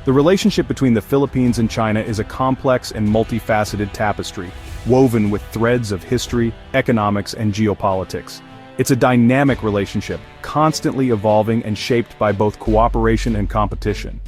The relationship between the Philippines and China is a complex and multifaceted tapestry, woven with threads of history, economics, and geopolitics. It's a dynamic relationship, constantly evolving and shaped by both cooperation and competition.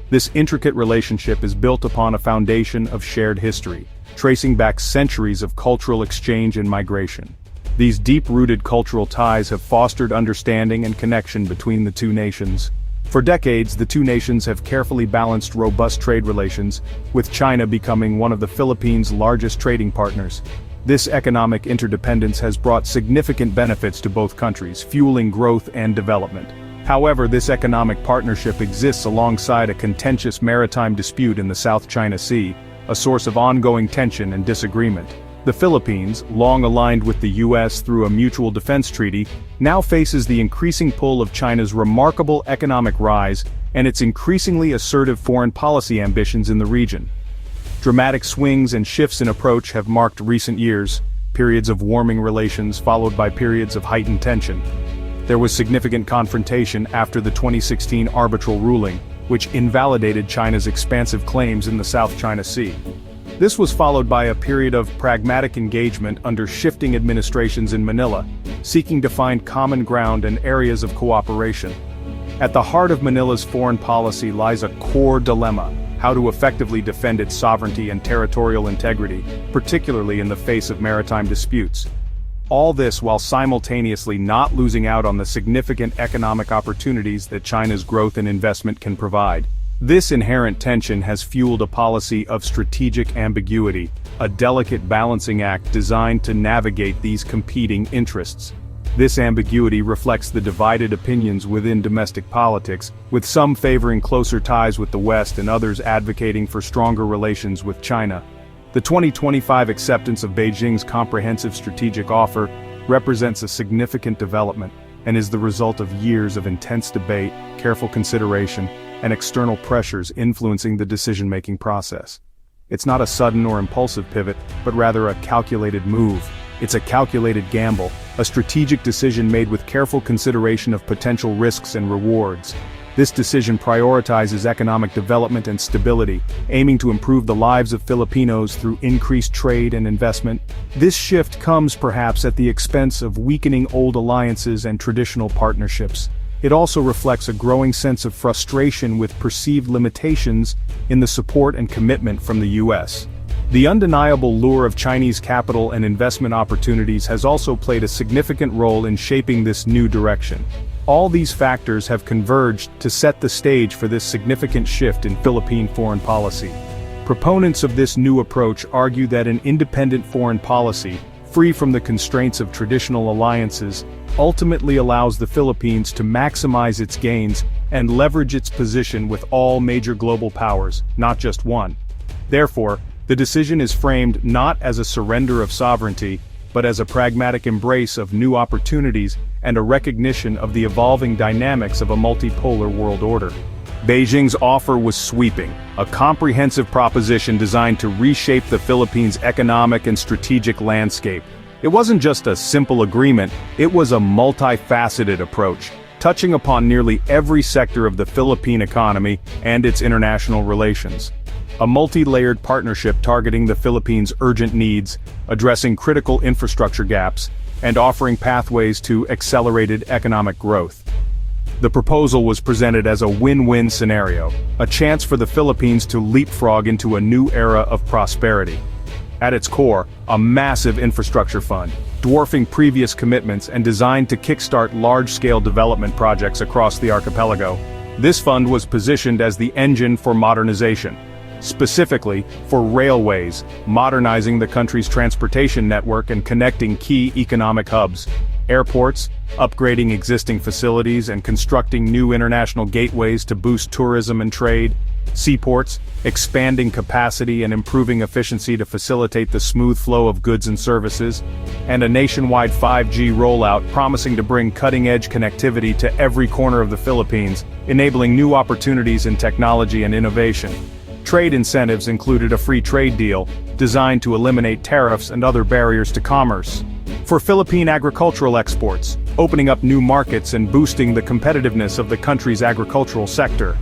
This intricate relationship is built upon a foundation of shared history, tracing back centuries of cultural exchange and migration. These deep-rooted cultural ties have fostered understanding and connection between the two nations. For decades, the two nations have carefully balanced robust trade relations, with China becoming one of the Philippines' largest trading partners. This economic interdependence has brought significant benefits to both countries, fueling growth and development. However, this economic partnership exists alongside a contentious maritime dispute in the South China Sea, a source of ongoing tension and disagreement. The Philippines, long aligned with the U.S. through a mutual defense treaty, now faces the increasing pull of China's remarkable economic rise and its increasingly assertive foreign policy ambitions in the region. Dramatic swings and shifts in approach have marked recent years, periods of warming relations followed by periods of heightened tension. There was significant confrontation after the 2016 arbitral ruling, which invalidated China's expansive claims in the South China Sea. This was followed by a period of pragmatic engagement under shifting administrations in Manila, seeking to find common ground and areas of cooperation. At the heart of Manila's foreign policy lies a core dilemma: how to effectively defend its sovereignty and territorial integrity, particularly in the face of maritime disputes. All this while simultaneously not losing out on the significant economic opportunities that China's growth and investment can provide. This inherent tension has fueled a policy of strategic ambiguity, a delicate balancing act designed to navigate these competing interests. This ambiguity reflects the divided opinions within domestic politics, with some favoring closer ties with the West and others advocating for stronger relations with China. The 2025 acceptance of Beijing's comprehensive strategic offer represents a significant development and is the result of years of intense debate, careful consideration, and external pressures influencing the decision-making process. It's not a sudden or impulsive pivot, but rather a calculated move. It's a calculated gamble, a strategic decision made with careful consideration of potential risks and rewards. This decision prioritizes economic development and stability, aiming to improve the lives of Filipinos through increased trade and investment. This shift comes perhaps at the expense of weakening old alliances and traditional partnerships. It also reflects a growing sense of frustration with perceived limitations in the support and commitment from the U.S. The undeniable lure of Chinese capital and investment opportunities has also played a significant role in shaping this new direction. All these factors have converged to set the stage for this significant shift in Philippine foreign policy. Proponents of this new approach argue that an independent foreign policy, free from the constraints of traditional alliances, ultimately allows the Philippines to maximize its gains and leverage its position with all major global powers, not just one. Therefore, the decision is framed not as a surrender of sovereignty, but as a pragmatic embrace of new opportunities and a recognition of the evolving dynamics of a multipolar world order. Beijing's offer was sweeping, a comprehensive proposition designed to reshape the Philippines' economic and strategic landscape. It wasn't just a simple agreement, it was a multifaceted approach, touching upon nearly every sector of the Philippine economy and its international relations. A multi-layered partnership targeting the Philippines' urgent needs, addressing critical infrastructure gaps, and offering pathways to accelerated economic growth. The proposal was presented as a win-win scenario, a chance for the Philippines to leapfrog into a new era of prosperity. At its core, a massive infrastructure fund, dwarfing previous commitments and designed to kickstart large-scale development projects across the archipelago. This fund was positioned as the engine for modernization, specifically for railways, modernizing the country's transportation network and connecting key economic hubs, airports, upgrading existing facilities and constructing new international gateways to boost tourism and trade, seaports, expanding capacity and improving efficiency to facilitate the smooth flow of goods and services, and a nationwide 5G rollout promising to bring cutting-edge connectivity to every corner of the Philippines, enabling new opportunities in technology and innovation. Trade incentives included a free trade deal, designed to eliminate tariffs and other barriers to commerce. For Philippine agricultural exports, opening up new markets and boosting the competitiveness of the country's agricultural sector.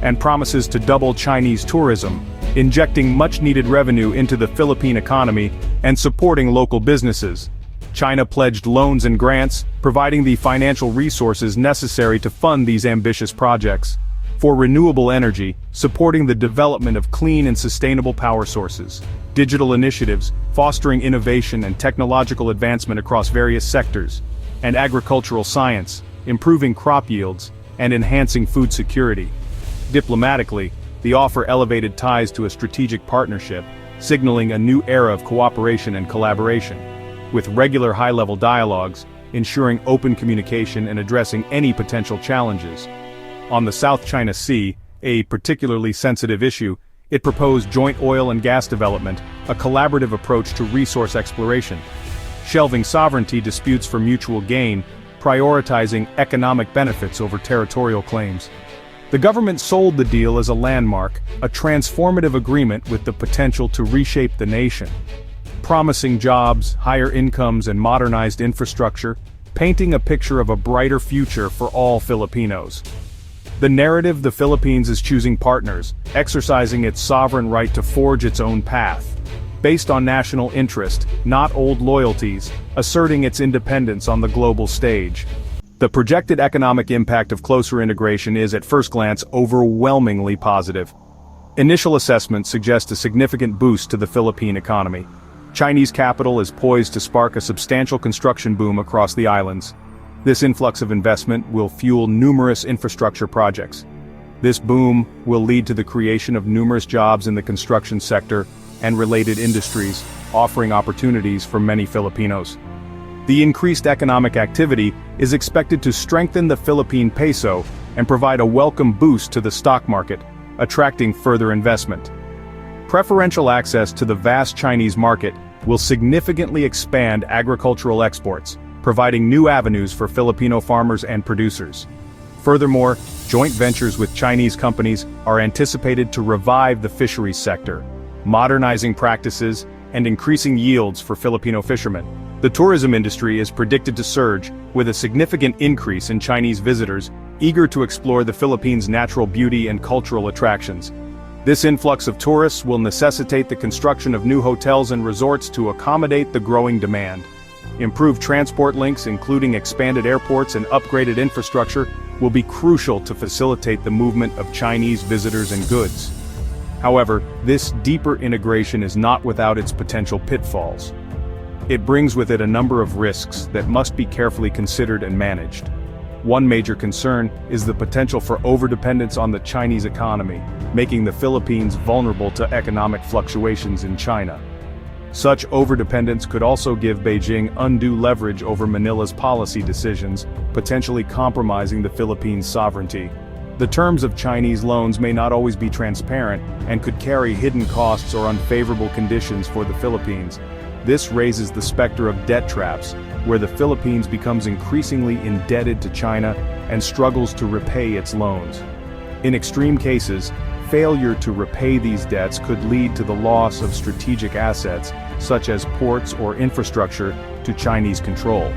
and promises to double Chinese tourism, injecting much-needed revenue into the Philippine economy and supporting local businesses. China pledged loans and grants, providing the financial resources necessary to fund these ambitious projects. For renewable energy, supporting the development of clean and sustainable power sources. Digital initiatives, fostering innovation and technological advancement across various sectors. And agricultural science, improving crop yields and enhancing food security. Diplomatically, the offer elevated ties to a strategic partnership, signaling a new era of cooperation and collaboration, with regular high-level dialogues, ensuring open communication and addressing any potential challenges. On the South China Sea, a particularly sensitive issue, it proposed joint oil and gas development, a collaborative approach to resource exploration. Shelving sovereignty disputes for mutual gain, prioritizing economic benefits over territorial claims. The government sold the deal as a landmark, a transformative agreement with the potential to reshape the nation. Promising jobs, higher incomes and modernized infrastructure, painting a picture of a brighter future for all Filipinos. The narrative: the Philippines is choosing partners, exercising its sovereign right to forge its own path. Based on national interest, not old loyalties, asserting its independence on the global stage. The projected economic impact of closer integration is, at first glance, overwhelmingly positive. Initial assessments suggest a significant boost to the Philippine economy. Chinese capital is poised to spark a substantial construction boom across the islands. This influx of investment will fuel numerous infrastructure projects. This boom will lead to the creation of numerous jobs in the construction sector and related industries, offering opportunities for many Filipinos. The increased economic activity is expected to strengthen the Philippine peso and provide a welcome boost to the stock market, attracting further investment. Preferential access to the vast Chinese market will significantly expand agricultural exports, providing new avenues for Filipino farmers and producers. Furthermore, joint ventures with Chinese companies are anticipated to revive the fisheries sector, modernizing practices and increasing yields for Filipino fishermen. The tourism industry is predicted to surge, with a significant increase in Chinese visitors eager to explore the Philippines' natural beauty and cultural attractions. This influx of tourists will necessitate the construction of new hotels and resorts to accommodate the growing demand. Improved transport links, including expanded airports and upgraded infrastructure, will be crucial to facilitate the movement of Chinese visitors and goods. However, this deeper integration is not without its potential pitfalls. It brings with it a number of risks that must be carefully considered and managed. One major concern is the potential for overdependence on the Chinese economy, making the Philippines vulnerable to economic fluctuations in China. Such overdependence could also give Beijing undue leverage over Manila's policy decisions, potentially compromising the Philippines' sovereignty. The terms of Chinese loans may not always be transparent and could carry hidden costs or unfavorable conditions for the Philippines. This raises the specter of debt traps, where the Philippines becomes increasingly indebted to China and struggles to repay its loans. In extreme cases, failure to repay these debts could lead to the loss of strategic assets, such as ports or infrastructure, to Chinese control.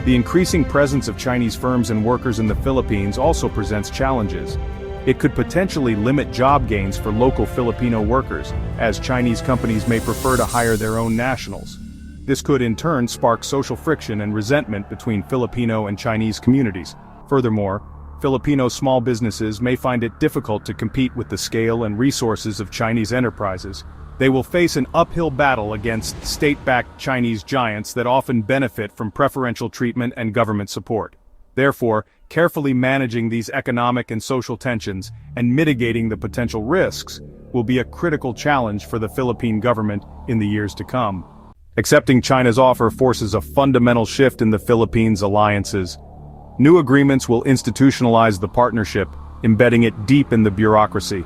The increasing presence of Chinese firms and workers in the Philippines also presents challenges. It could potentially limit job gains for local Filipino workers, as Chinese companies may prefer to hire their own nationals. This could in turn spark social friction and resentment between Filipino and Chinese communities. Furthermore, Filipino small businesses may find it difficult to compete with the scale and resources of Chinese enterprises. They will face an uphill battle against state-backed Chinese giants that often benefit from preferential treatment and government support. Therefore, carefully managing these economic and social tensions and mitigating the potential risks will be a critical challenge for the Philippine government in the years to come. Accepting China's offer forces a fundamental shift in the Philippines' alliances. New agreements will institutionalize the partnership, embedding it deep in the bureaucracy.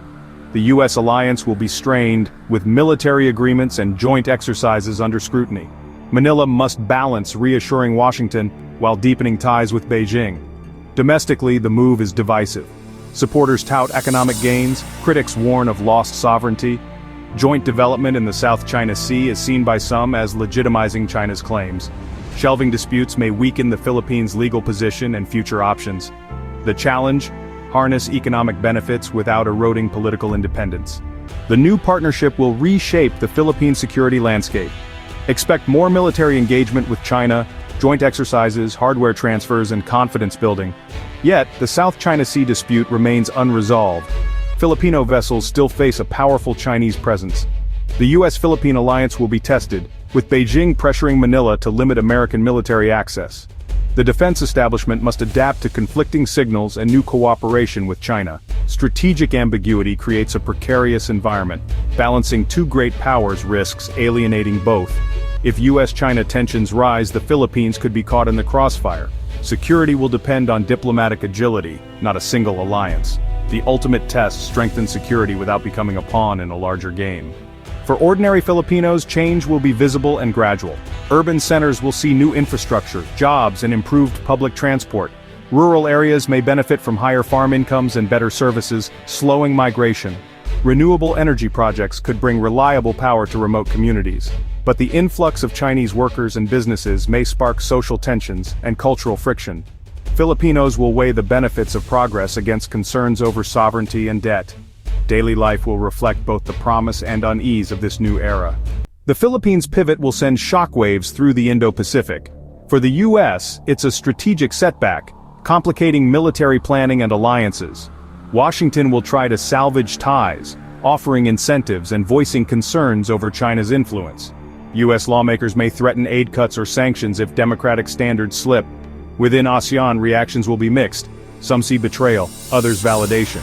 The U.S. alliance will be strained, with military agreements and joint exercises under scrutiny. Manila must balance reassuring Washington while deepening ties with Beijing. Domestically, the move is divisive. Supporters tout economic gains, critics warn of lost sovereignty. Joint development in the South China Sea is seen by some as legitimizing China's claims. Shelving disputes may weaken the Philippines' legal position and future options. The challenge? harness economic benefits without eroding political independence. The new partnership will reshape the Philippine security landscape. Expect more military engagement with China, joint exercises, hardware transfers, and confidence building. Yet, the South China Sea dispute remains unresolved. Filipino vessels still face a powerful Chinese presence. The US-Philippine alliance will be tested, with Beijing pressuring Manila to limit American military access. The defense establishment must adapt to conflicting signals and new cooperation with China. Strategic ambiguity creates a precarious environment. Balancing two great powers risks alienating both. If US-China tensions rise, the Philippines could be caught in the crossfire. Security will depend on diplomatic agility, not a single alliance. The ultimate test strengthens security without becoming a pawn in a larger game. For ordinary Filipinos, change will be visible and gradual. Urban centers will see new infrastructure, jobs, and improved public transport. Rural areas may benefit from higher farm incomes and better services, slowing migration. Renewable energy projects could bring reliable power to remote communities. But the influx of Chinese workers and businesses may spark social tensions and cultural friction. Filipinos will weigh the benefits of progress against concerns over sovereignty and debt. Daily life will reflect both the promise and unease of this new era. The Philippines' pivot will send shockwaves through the Indo-Pacific. For the US, it's a strategic setback, complicating military planning and alliances. Washington will try to salvage ties, offering incentives and voicing concerns over China's influence. US lawmakers may threaten aid cuts or sanctions if democratic standards slip. Within ASEAN, reactions will be mixed. Some see betrayal, others validation.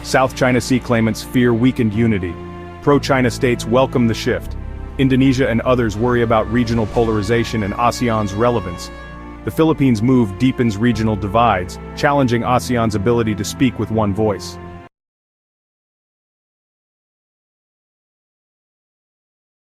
South China Sea claimants fear weakened unity. Pro-China states welcome the shift. Indonesia and others worry about regional polarization and ASEAN's relevance. The Philippines' move deepens regional divides, challenging ASEAN's ability to speak with one voice.